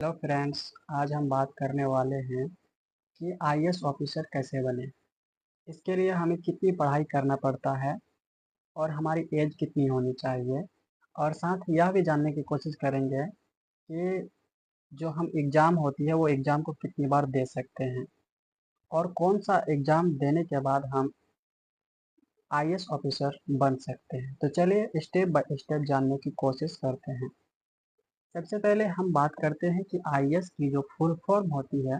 Hello friends, आज हम बात करने वाले हैं कि आईएएस ऑफिसर कैसे बने। इसके लिए हमें कितनी पढ़ाई करना पड़ता है और हमारी एज कितनी होनी चाहिए। और साथ ही यह भी जानने की कोशिश करेंगे कि जो हम एग्ज़ाम होती है वो एग्ज़ाम को कितनी बार दे सकते हैं और कौन सा एग्ज़ाम देने के बाद हम आईएएस ऑफिसर बन सकते हैं। तो चलिए स्टेप बाय स्टेप जानने की कोशिश करते हैं। सबसे पहले हम बात करते हैं कि आईएएस की जो फुल फॉर्म होती है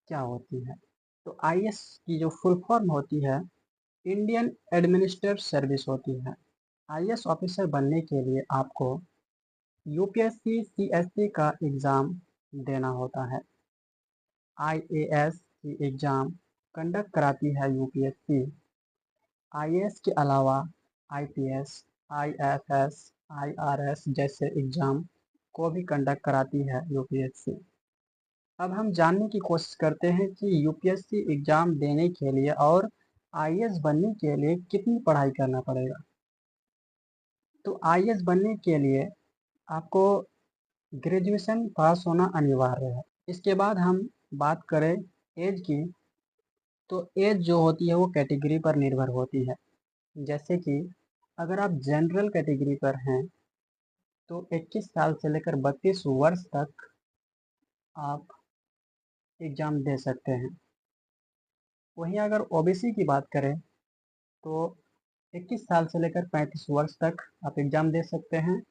क्या होती है। तो आईएएस की जो फुल फॉर्म होती है इंडियन एडमिनिस्ट्रेटिव सर्विस होती है। आईएएस ऑफिसर बनने के लिए आपको यूपीएससी सीएससी का एग्ज़ाम देना होता है। आईएएस की एग्ज़ाम कंडक्ट कराती है यूपीएससी। आईएएस के अलावा आईपीएस, आईएफएस, आईआरएस जैसे एग्ज़ाम को भी कंडक्ट कराती है यूपीएससी। अब हम जानने की कोशिश करते हैं कि यूपीएससी एग्ज़ाम देने के लिए और आईएएस बनने के लिए कितनी पढ़ाई करना पड़ेगा। तो आईएएस बनने के लिए आपको ग्रेजुएशन पास होना अनिवार्य है। इसके बाद हम बात करें एज की, तो एज जो होती है वो कैटेगरी पर निर्भर होती है। जैसे कि अगर आप जनरल कैटेगरी पर हैं तो 21 साल से लेकर 32 वर्ष तक आप एग्ज़ाम दे सकते हैं। वहीं अगर ओबीसी की बात करें तो 21 साल से लेकर 35 वर्ष तक आप एग्ज़ाम दे सकते हैं।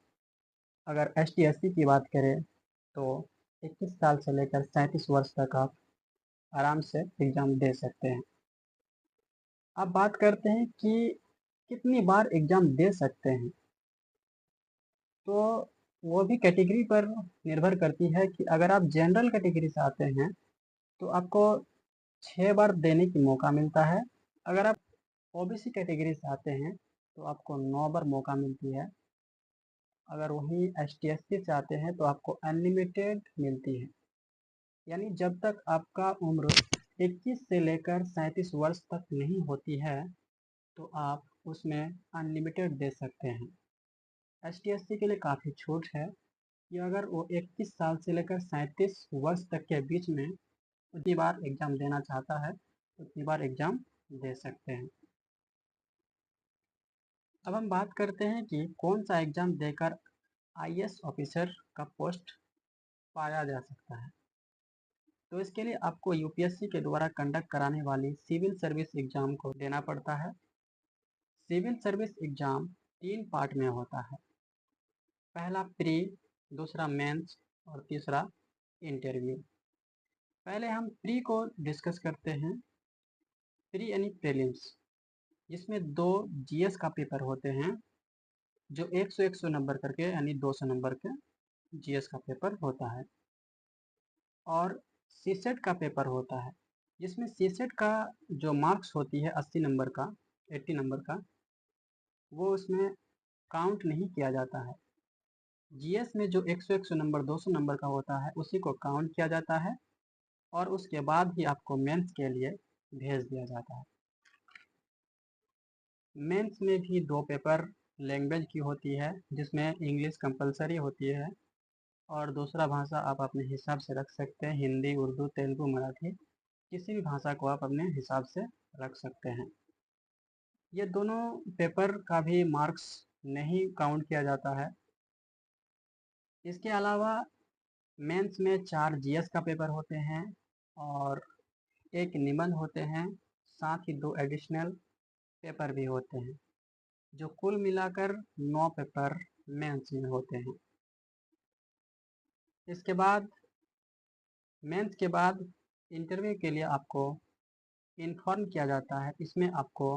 अगर एसटी एससी की बात करें तो 21 साल से लेकर 37 वर्ष तक आप आराम से एग्ज़ाम दे सकते हैं। अब बात करते हैं कि कितनी बार एग्ज़ाम दे सकते हैं। तो वो भी कैटेगरी पर निर्भर करती है कि अगर आप जनरल कैटेगरी से आते हैं तो आपको 6 बार देने की मौका मिलता है। अगर आप ओबीसी कैटेगरी से आते हैं तो आपको 9 बार मौका मिलती है। अगर वहीं एसटी/एससी से आते हैं तो आपको अनलिमिटेड मिलती है। यानी जब तक आपका उम्र 21 से लेकर 37 वर्ष तक नहीं होती है तो आप उसमें अनलिमिटेड दे सकते हैं। एसटी/एससी के लिए काफ़ी छूट है कि अगर वो 21 साल से लेकर 37 वर्ष तक के बीच में उतनी बार एग्ज़ाम देना चाहता है उतनी बार एग्ज़ाम दे सकते हैं। अब हम बात करते हैं कि कौन सा एग्ज़ाम देकर आईएएस ऑफिसर का पोस्ट पाया जा सकता है। तो इसके लिए आपको यूपीएससी के द्वारा कंडक्ट कराने वाली सिविल सर्विस एग्ज़ाम को देना पड़ता है। सिविल सर्विस एग्ज़ाम 3 पार्ट में होता है। पहला प्री, दूसरा मेंस और तीसरा इंटरव्यू। पहले हम प्री को डिस्कस करते हैं। प्री यानी प्रीलिम्स, जिसमें 2 जीएस का पेपर होते हैं जो 100 नंबर करके यानी 200 नंबर के जीएस का पेपर होता है। और सीसेट का पेपर होता है जिसमें सीसेट का जो मार्क्स होती है 80 नंबर का, 80 नंबर का, वो उसमें काउंट नहीं किया जाता है। जीएस में जो 100 नंबर 200 नंबर का होता है उसी को काउंट किया जाता है और उसके बाद ही आपको मेंस के लिए भेज दिया जाता है। मेंस में भी 2 पेपर लैंग्वेज की होती है जिसमें इंग्लिश कंपलसरी होती है और दूसरा भाषा आप अपने हिसाब से रख सकते हैं। हिंदी, उर्दू, तेलुगु, मराठी, किसी भी भाषा को आप अपने हिसाब से रख सकते हैं। ये दोनों पेपर का भी मार्क्स नहीं काउंट किया जाता है। इसके अलावा मेंस में 4 जीएस का पेपर होते हैं और 1 निबंध होते हैं, साथ ही 2 एडिशनल पेपर भी होते हैं, जो कुल मिलाकर 9 पेपर मेंस में होते हैं। इसके बाद मेंस के बाद इंटरव्यू के लिए आपको इन्फॉर्म किया जाता है। इसमें आपको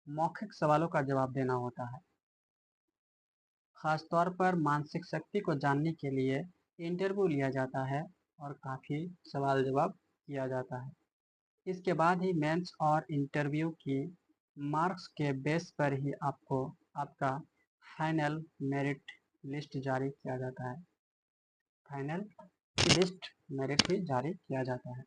मौखिक सवालों का जवाब देना होता है। खासतौर पर मानसिक शक्ति को जानने के लिए इंटरव्यू लिया जाता है और काफ़ी सवाल जवाब किया जाता है। इसके बाद ही मेंस और इंटरव्यू की मार्क्स के बेस पर ही आपको आपका फाइनल मेरिट लिस्ट जारी किया जाता है। फाइनल लिस्ट मेरिट भी जारी किया जाता है।